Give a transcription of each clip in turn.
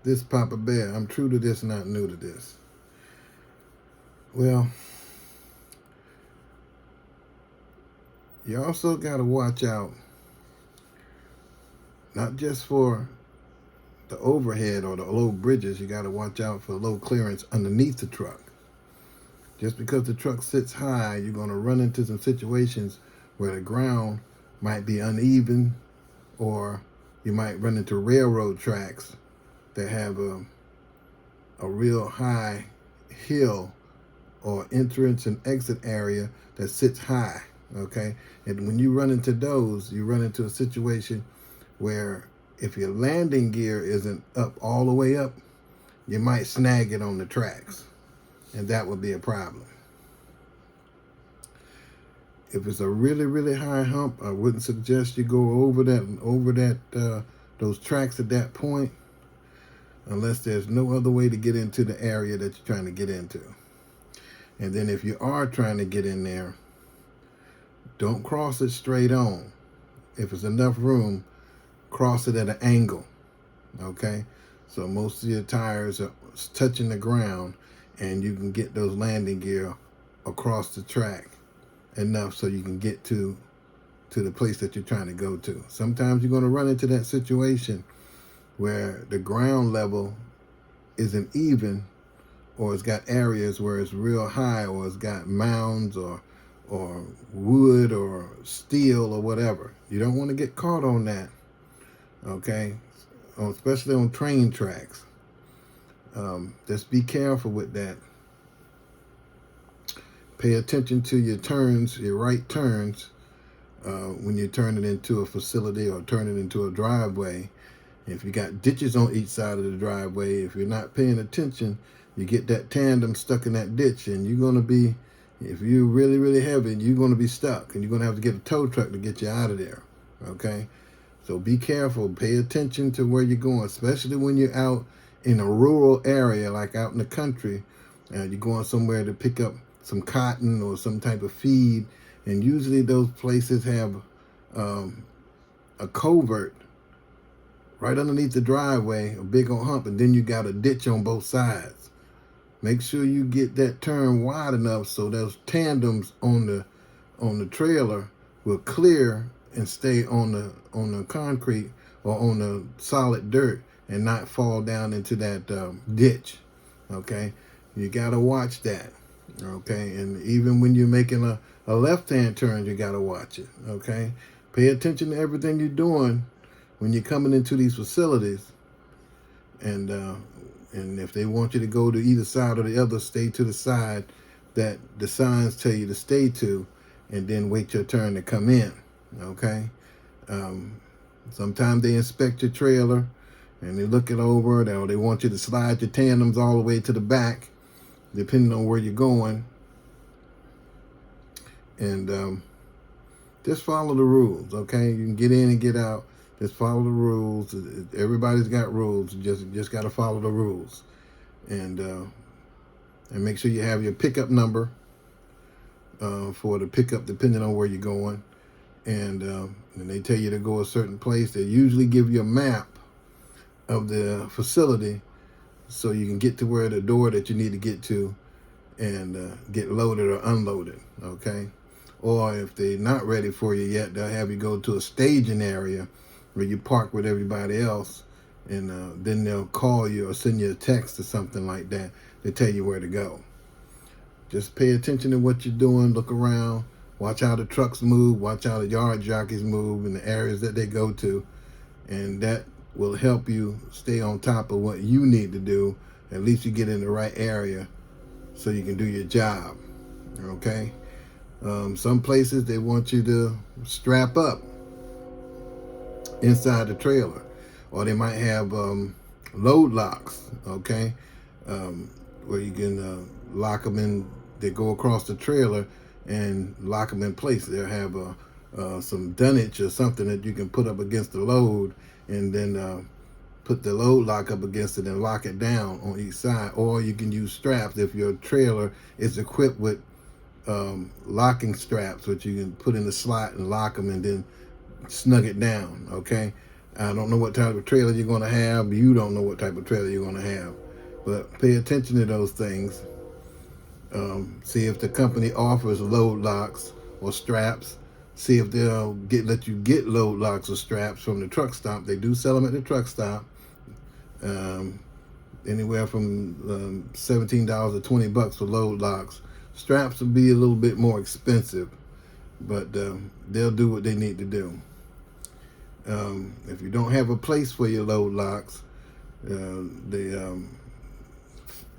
This Papa Bear. I'm true to this, not new to this. Well, you also got to watch out, not just for the overhead or the low bridges. You got to watch out for low clearance underneath the truck. Just because the truck sits high, you're going to run into some situations where the ground might be uneven, or you might run into railroad tracks that have a real high hill or entrance and exit area that sits high. Okay, and when you run into those, you run into a situation where if your landing gear isn't up all the way up, you might snag it on the tracks, and that would be a problem. If it's a really, really high hump, I wouldn't suggest you go over that those tracks at that point, unless there's no other way to get into the area that you're trying to get into. And then if you are trying to get in there, don't cross it straight on. If it's enough room, cross it at an angle. Okay, so most of your tires are touching the ground, and you can get those landing gear across the track enough so you can get to the place that you're trying to go to. Sometimes you're going to run into that situation where the ground level isn't even, or it's got areas where it's real high, or it's got mounds or wood or steel or whatever. You don't want to get caught on that. Okay, especially on train tracks. Just be careful with that. Pay attention to your turns, your right turns, when you're turning into a facility or turning into a driveway. If you got ditches on each side of the driveway, if you're not paying attention, you get that tandem stuck in that ditch, and you're going to be, if you're really, really heavy, you're going to be stuck, and you're going to have to get a tow truck to get you out of there. Okay? So be careful. Pay attention to where you're going, especially when you're out in a rural area, like out in the country. You're going somewhere to pick up some cotton or some type of feed, and usually those places have a culvert right underneath the driveway, a big old hump, and then you got a ditch on both sides. Make sure you get that turn wide enough so those tandems on the trailer will clear and stay on the concrete or on the solid dirt and not fall down into that ditch. Okay, you gotta watch that. Okay, and even when you're making a left-hand turn, you gotta watch it. Okay, pay attention to everything you're doing when you're coming into these facilities, and if they want you to go to either side or the other, stay to the side that the signs tell you to stay to, and then wait your turn to come in. Okay. Sometimes they inspect your trailer and they look it over, or they want you to slide your tandems all the way to the back, depending on where you're going. And just follow the rules. Okay, you can get in and get out. Just follow the rules. Everybody's got rules. You just got to follow the rules, and make sure you have your pickup number for the pickup, depending on where you're going. And they tell you to go a certain place. They usually give you a map of the facility so you can get to where the door that you need to get to and get loaded or unloaded. Okay, or if they're not ready for you yet, they'll have you go to a staging area where you park with everybody else, and then they'll call you or send you a text or something like that to tell you where to go. Just pay attention to what you're doing. Look around. Watch how the trucks move. Watch how the yard jockeys move in the areas that they go to. And that will help you stay on top of what you need to do. At least you get in the right area so you can do your job. Okay? Some places they want you to strap up inside the trailer. Or they might have load locks. Okay? Where you can lock them in. They go across the trailer and lock them in place. They'll have some dunnage or something that you can put up against the load, and then put the load lock up against it and lock it down on each side. Or you can use straps if your trailer is equipped with locking straps, which you can put in the slot and lock them and then snug it down. Okay, I don't know what type of trailer you're going to have. You don't know what type of trailer you're going to have. But pay attention to those things. See if the company offers load locks or straps. See if they'll let you get load locks or straps from the truck stop. They do sell them at the truck stop. Um, Anywhere from $17 to $20 for load locks. Straps will be a little bit more expensive, but they'll do what they need to do. If you don't have a place for your load locks, the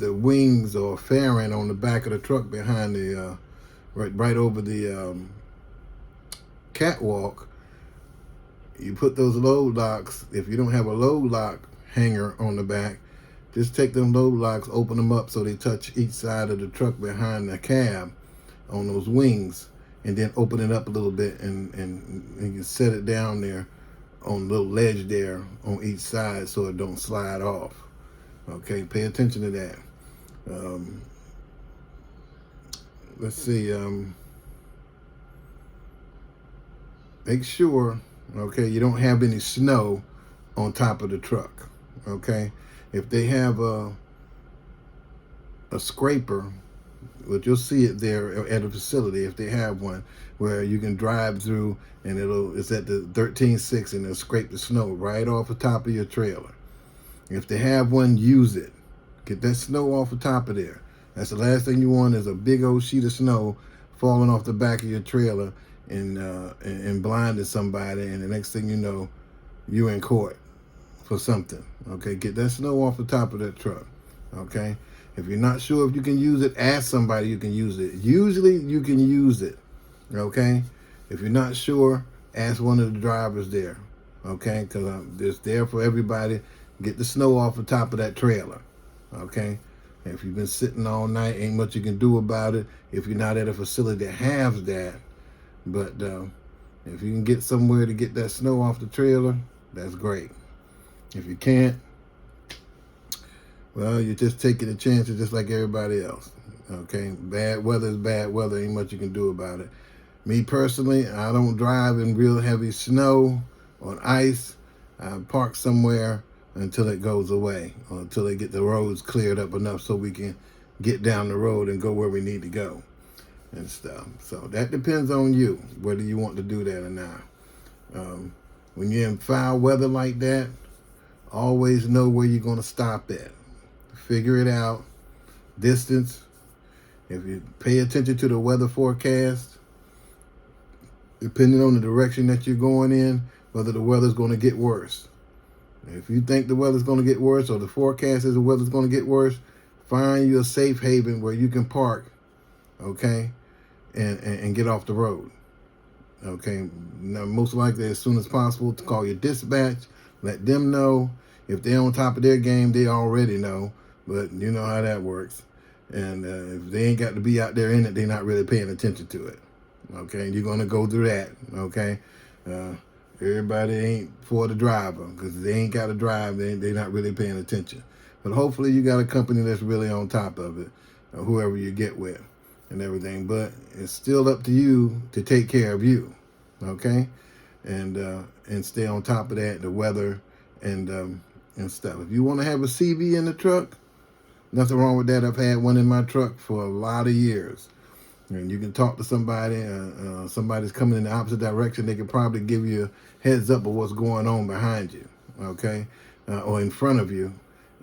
wings or fairing on the back of the truck behind the right over the catwalk, you put those load locks. If you don't have a load lock hanger on the back, just take them load locks, open them up so they touch each side of the truck behind the cab on those wings, and then open it up a little bit, and you set it down there on a little ledge there on each side so it don't slide off. Okay, pay attention to that. Let's see. Make sure, okay, you don't have any snow on top of the truck. Okay, if they have a scraper, but you'll see it there at a facility if they have one where you can drive through and it's at the 13.6 and it'll scrape the snow right off the top of your trailer. If they have one, use it. Get that snow off the top of there. That's the last thing you want is a big old sheet of snow falling off the back of your trailer and blinding somebody, and the next thing you know, you're in court for something. Okay, get that snow off the top of that truck. Okay, if you're not sure if you can use it, ask somebody you can use it. Usually you can use it. Okay, if you're not sure, ask one of the drivers there. Okay, because it's there for everybody. Get the snow off the top of that trailer. Okay, if you've been sitting all night, ain't much you can do about it if you're not at a facility that has that. But if you can get somewhere to get that snow off the trailer, that's great. If you can't, well, you're just taking the chances just like everybody else. Okay, bad weather is bad weather. Ain't much you can do about it. Me personally, I don't drive in real heavy snow or ice. I park somewhere until it goes away, or until they get the roads cleared up enough so we can get down the road and go where we need to go and stuff. So that depends on you, whether you want to do that or not. When you're in foul weather like that, always know where you're going to stop at. Figure it out. Distance. If you pay attention to the weather forecast, depending on the direction that you're going in, whether the weather's going to get worse. If you think the weather's going to get worse, or the forecast is the weather's going to get worse, find you a safe haven where you can park, okay, and get off the road. Okay, now most likely as soon as possible to call your dispatch, let them know. If they're on top of their game, they already know, but you know how that works. And if they ain't got to be out there in it, they're not really paying attention to it. Okay, you're going to go through that, okay? Everybody ain't for the driver, because they ain't got to drive, they're not really paying attention. But hopefully you got a company that's really on top of it, whoever you get with and everything. But it's still up to you to take care of you, okay? And stay on top of that, the weather and stuff. If you want to have a CV in the truck, nothing wrong with that. I've had one in my truck for a lot of years. And you can talk to somebody, somebody's coming in the opposite direction, they can probably give you a heads up of what's going on behind you, okay, or in front of you,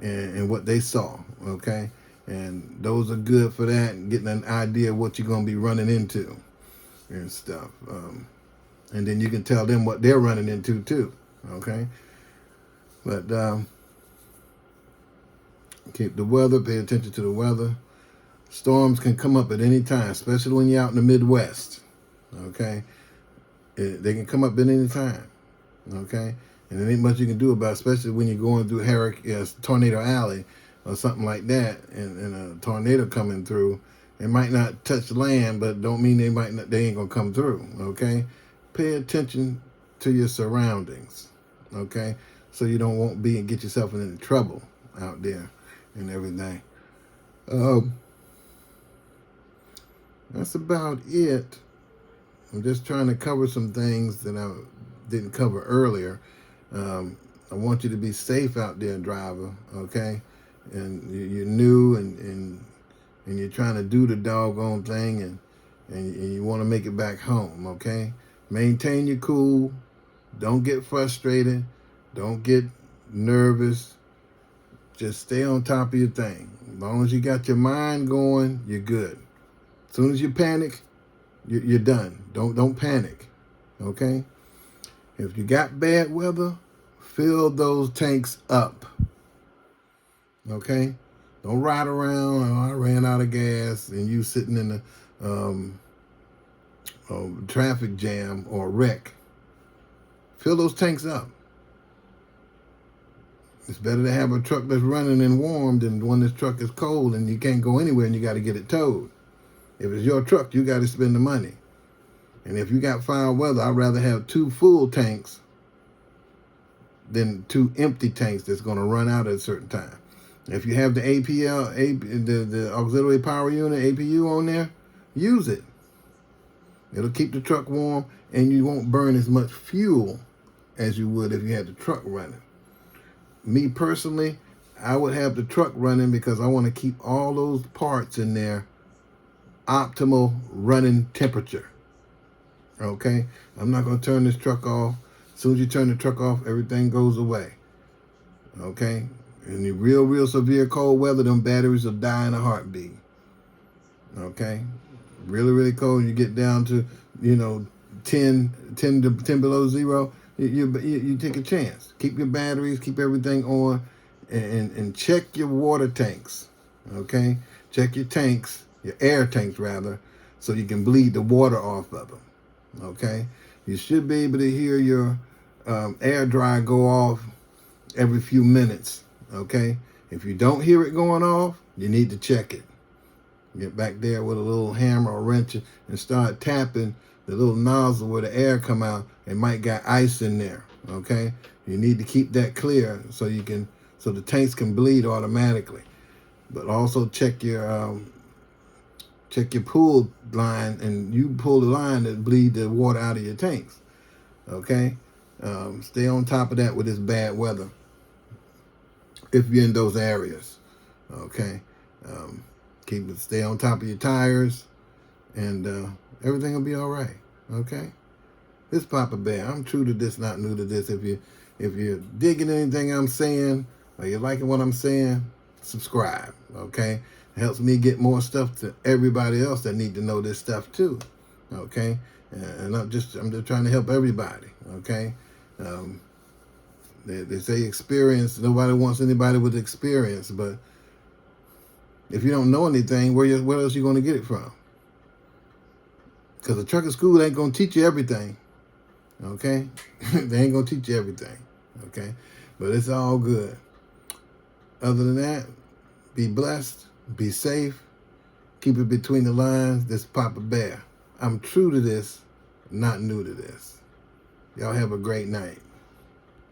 and what they saw, okay, and those are good for that, and getting an idea of what you're going to be running into and stuff, and then you can tell them what they're running into too, okay, but keep the weather, pay attention to the weather. Storms can come up at any time, especially when you're out in the Midwest, okay? They can come up at any time, okay? And there ain't much you can do about it, especially when you're going through Tornado Alley or something like that, and a tornado coming through. It might not touch land, but don't mean they ain't gonna come through, okay? Pay attention to your surroundings, okay? So you don't get yourself in any trouble out there and everything. That's about it. I'm just trying to cover some things that I didn't cover earlier. I want you to be safe out there, driver, okay? And you're new and you're trying to do the doggone thing and you want to make it back home, okay? Maintain your cool. Don't get frustrated. Don't get nervous. Just stay on top of your thing. As long as you got your mind going, you're good. As soon as you panic, you're done. Don't panic, okay? If you got bad weather, fill those tanks up, okay? Don't ride around, oh, I ran out of gas, and you sitting in a traffic jam or wreck. Fill those tanks up. It's better to have a truck that's running and warm than one that's truck is cold and you can't go anywhere and you got to get it towed. If it's your truck, you got to spend the money. And if you got foul weather, I'd rather have 2 full tanks than 2 empty tanks that's going to run out at a certain time. If you have the the auxiliary power unit, APU on there, use it. It'll keep the truck warm and you won't burn as much fuel as you would if you had the truck running. Me personally, I would have the truck running because I want to keep all those parts in there optimal running temperature. Okay? I'm not going to turn this truck off. As soon as you turn the truck off, everything goes away. Okay? In the real severe cold weather, them batteries will die in a heartbeat. Okay? Really cold, you get down to, 10 below zero, you take a chance. Keep your batteries, keep everything on, and check your water tanks, okay? Check your tanks, your air tanks rather, so you can bleed the water off of them, okay? You should be able to hear your air dryer go off every few minutes, okay? If you don't hear it going off, you need to check it. Get back there with a little hammer or wrench and start tapping the little nozzle where the air come out. It might got ice in there, okay? You need to keep that clear so the tanks can bleed automatically. But also check your pull line, and you pull the line that bleed the water out of your tanks, okay? Stay on top of that with this bad weather if you're in those areas, okay? Stay on top of your tires, and everything will be all right. Okay. This Papa Bear. I'm true to this, not new to this. If you're digging anything I'm saying or you're liking what I'm saying, subscribe. Okay. It helps me get more stuff to everybody else that need to know this stuff too. Okay. And I'm just trying to help everybody. Okay. They say experience. Nobody wants anybody with experience, but if you don't know anything, where else are you going to get it from? Because the trucking school ain't going to teach you everything, okay? They ain't going to teach you everything, okay? But it's all good. Other than that, be blessed, be safe, keep it between the lines. This Papa Bear. I'm true to this, not new to this. Y'all have a great night.